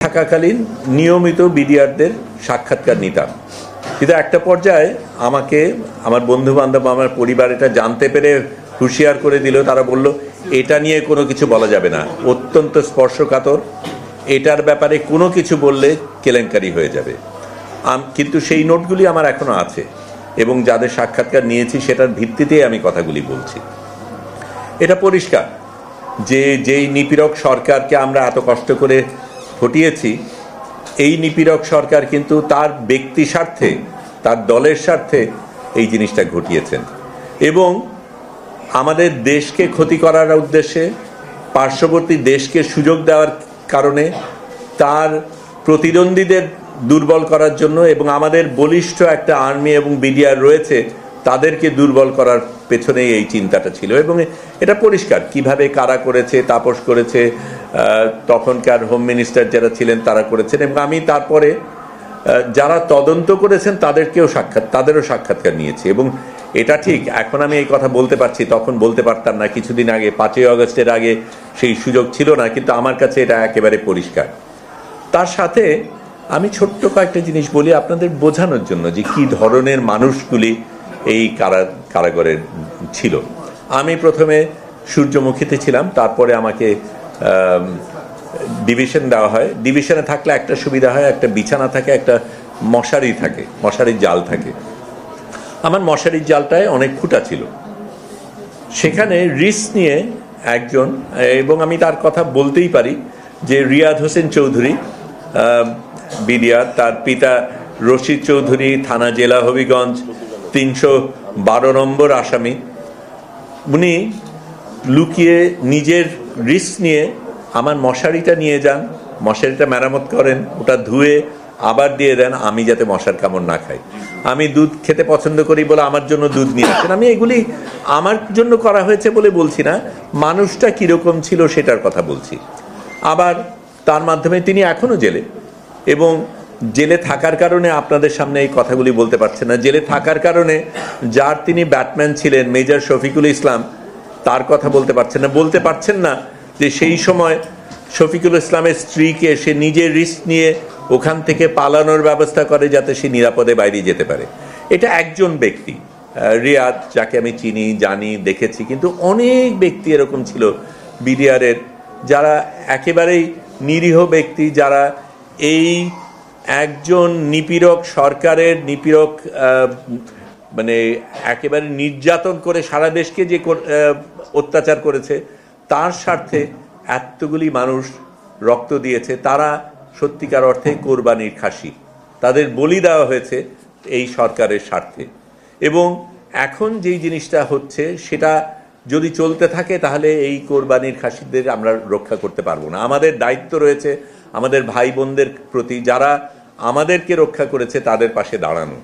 থাকাকালীন নিয়মিত বিডিআরদের সাক্ষাৎকার নিতাম, কিন্তু একটা পর্যায়ে আমাকে আমার বন্ধু বান্ধব, আমার পরিবার এটা জানতে পেরে হুঁশিয়ার করে দিল। তারা বলল, এটা নিয়ে কোনো কিছু বলা যাবে না, অত্যন্ত স্পর্শকাতর, এটার ব্যাপারে কোনো কিছু বললে কেলেঙ্কারি হয়ে যাবে। কিন্তু সেই নোটগুলি আমার এখনো আছে এবং যাদের সাক্ষাৎকার নিয়েছি সেটার ভিত্তিতেই আমি কথাগুলি বলছি। এটা পরিষ্কার যে যেই নিপীড়ক সরকারকে আমরা এত কষ্ট করে হটিয়েছি, এই নিপীড়ক সরকার কিন্তু তার ব্যক্তি স্বার্থে, তার দলের স্বার্থে এই জিনিসটা ঘটিয়েছেন এবং আমাদের দেশকে ক্ষতি করার উদ্দেশ্যে, পার্শ্ববর্তী দেশকে সুযোগ দেওয়ার কারণে, তার প্রতিদ্বন্দ্বীদের দুর্বল করার জন্য এবং আমাদের বলিষ্ঠ একটা আর্মি এবং বিডিআর রয়েছে তাদেরকে দুর্বল করার পেছনেই এই চিন্তাটা ছিল। এবং এটা পরিষ্কার কিভাবে কারা করেছে, তাপস করেছে, তখনকার হোম মিনিস্টার যারা ছিলেন তারা করেছেন এবং আমি তারপরে যারা তদন্ত করেছেন তাদেরও সাক্ষাৎকার নিয়েছি। এবং এটা ঠিক, এখন আমি এই কথা বলতে পারছি, তখন বলতে পারতাম না, কিছুদিন আগে 5ই আগস্টের আগে সেই সুযোগ ছিল না, কিন্তু আমার কাছে এটা একেবারে পরিষ্কার। তার সাথে আমি ছোট্ট কয়েকটা জিনিস বলি আপনাদের বোঝানোর জন্য যে কি ধরনের মানুষগুলি এই কারাগারে ছিল। আমি প্রথমে সূর্যমুখীতে ছিলাম, তারপরে আমাকে ডিভিশন দেওয়া হয়। ডিভিশনে থাকলে একটা সুবিধা হয়, একটা বিছানা থাকে, একটা মশারি থাকে, মশারির জাল থাকে। আমার মশারির জালটায় অনেক ফুটা ছিল। সেখানে রিস্ক নিয়ে একজন, এবং আমি তার কথা বলতেই পারি, যে রিয়াদ হোসেন চৌধুরী বিডিআর, তার পিতা রশিদ চৌধুরী, থানা জেলা হবিগঞ্জ, 312 নম্বর আসামি, উনি লুকিয়ে নিজের রিস্ক নিয়ে আমার মশারিটা নিয়ে যান, মশারিটা মেরামত করেন, ওটা ধুয়ে আবার দিয়ে দেন আমি যাতে মশার কামড় না খাই। আমি দুধ খেতে পছন্দ করি বলে আমার জন্য দুধ নিয়ে আসেন। আমি এগুলি আমার জন্য করা হয়েছে বলে বলছি না, মানুষটা কীরকম ছিল সেটার কথা বলছি। আবার তার মাধ্যমে তিনি এখনও জেলে, এবং জেলে থাকার কারণে আপনাদের সামনে এই কথাগুলি বলতে পারছেন না। জেলে থাকার কারণে যার তিনি ব্যাটম্যান ছিলেন, মেজর শফিকুল ইসলাম, তার কথা বলতে পারছেন না যে সেই সময় শফিকুল ইসলামের স্ত্রীকে সে নিজের রিস্ক নিয়ে ওখান থেকে পালানোর ব্যবস্থা করে যাতে সে নিরাপদে বাইরে যেতে পারে। এটা একজন ব্যক্তি, রিয়াদ, যাকে আমি চিনি, জানি, দেখেছি, কিন্তু অনেক ব্যক্তি এরকম ছিল বিডিআরের যারা একেবারেই নিরীহ ব্যক্তি, যারা এই একজন নিপীড়ক সরকারের নিপীড়ক মানে একেবারে নির্যাতন করে সারা দেশকে যে অত্যাচার করেছে তার স্বার্থে এতগুলি মানুষ রক্ত দিয়েছে। তারা সত্যিকার অর্থে কোরবানির খাসি, তাদের বলি দেওয়া হয়েছে এই সরকারের স্বার্থে। এবং এখন যেই জিনিসটা হচ্ছে সেটা যদি চলতে থাকে তাহলে এই কোরবানির খাসিদের আমরা রক্ষা করতে পারবো না। আমাদের দায়িত্ব রয়েছে আমাদের ভাই বোনদের প্রতি, যারা আমাদেরকে রক্ষা করেছে তাদের পাশে দাঁড়ানো।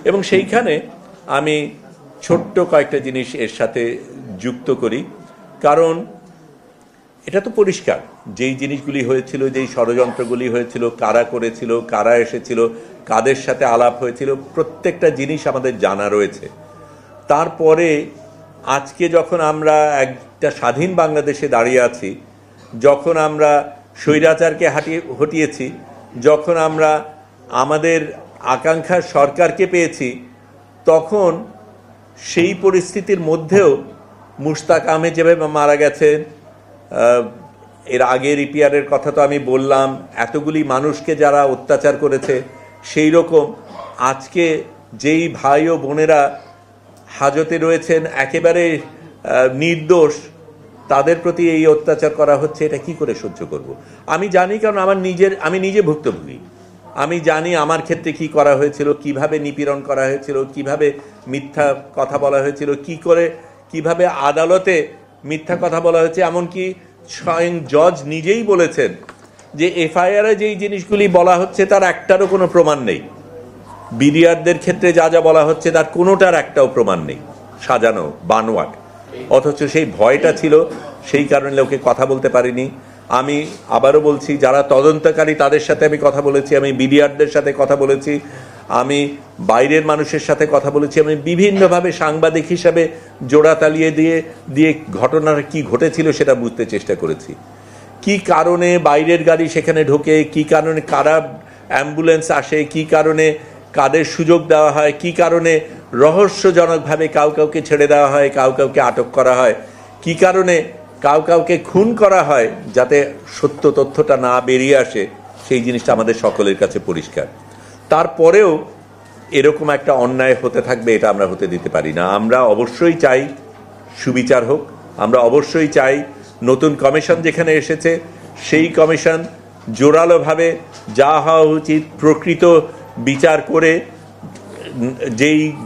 এবং সেইখানে আমি ছোট্ট কয়েকটা জিনিস এর সাথে যুক্ত করি, কারণ এটা তো পরিষ্কার যেই জিনিসগুলি হয়েছিল, যেই ষড়যন্ত্রগুলি হয়েছিল, কারা করেছিল, কারা এসেছিল, কাদের সাথে আলাপ হয়েছিল, প্রত্যেকটা জিনিস আমাদের জানা রয়েছে। তারপরে আজকে যখন আমরা একটা স্বাধীন বাংলাদেশে দাঁড়িয়ে আছি, যখন আমরা স্বৈরাচারকে হটিয়েছি, যখন আমরা আমাদের আকাঙ্ক্ষার সরকারকে পেয়েছি, তখন সেই পরিস্থিতির মধ্যেও মুশতাক আহমেদ যেভাবে মারা গেছেন, এর আগের ইপিআরের কথা তো আমি বললাম, এতগুলি মানুষকে যারা অত্যাচার করেছে, সেই রকম আজকে যেই ভাই ও বোনেরা হাজতে রয়েছেন একেবারে নির্দোষ, তাদের প্রতি এই অত্যাচার করা হচ্ছে, এটা কি করে সহ্য করব? আমি জানি, কারণ আমি নিজে ভুক্তভোগী। আমি জানি আমার ক্ষেত্রে কি করা হয়েছিল, কিভাবে নিপীড়ন করা হয়েছিল, কিভাবে মিথ্যা কথা বলা হয়েছিল, কিভাবে আদালতে মিথ্যা কথা বলা হয়েছে। এমনকি স্বয়ং জজ নিজেই বলেছেন যে এফআইআরে যেই জিনিসগুলি বলা হচ্ছে তার একটারও কোনো প্রমাণ নেই। বিডিআরদের ক্ষেত্রে যা যা বলা হচ্ছে তার কোনোটার একটাও প্রমাণ নেই, সাজানো, বানোয়াট। অথচ সেই ভয়টা ছিল, সেই কারণে লোকে কথা বলতে পারিনি। আমি আবারও বলছি, যারা তদন্তকারী তাদের সাথে আমি কথা বলেছি, আমি বিডিআরদের সাথে কথা বলেছি, আমি বাইরের মানুষের সাথে কথা বলেছি, আমি বিভিন্নভাবে সাংবাদিক হিসাবে জোড়া তালিয়ে দিয়ে ঘটনাটা কি ঘটেছিল সেটা বুঝতে চেষ্টা করেছি। কি কারণে বাইরের গাড়ি সেখানে ঢোকে, কি কারণে কারা অ্যাম্বুলেন্স আসে, কি কারণে কাদের সুযোগ দেওয়া হয়, কি কারণে রহস্যজনকভাবে কাউকে ছেড়ে দেওয়া হয়, কাউকে আটক করা হয়, কি কারণে কাউকে খুন করা হয়, যাতে সত্য তথ্যটা না বেরিয়ে আসে, সেই জিনিসটা আমাদের সকলের কাছে পরিষ্কার। তারপরেও এরকম একটা অন্যায় হতে থাকবে, এটা আমরা হতে দিতে পারি না। আমরা অবশ্যই চাই সুবিচার হোক, আমরা অবশ্যই চাই নতুন কমিশন যেখানে এসেছে সেই কমিশন জোরালোভাবে যা হওয়া উচিত প্রকৃত বিচার করে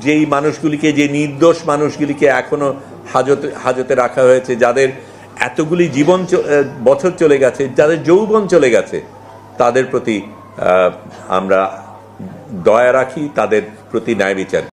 যেই মানুষগুলিকে, যে নির্দোষ মানুষগুলিকে এখনো হাজতে রাখা হয়েছে, যাদের এতগুলি বছর চলে গেছে, যাদের যৌবন চলে গেছে, তাদের প্রতি আমরা দয়া রাখি, তাদের প্রতি ন্যায় বিচার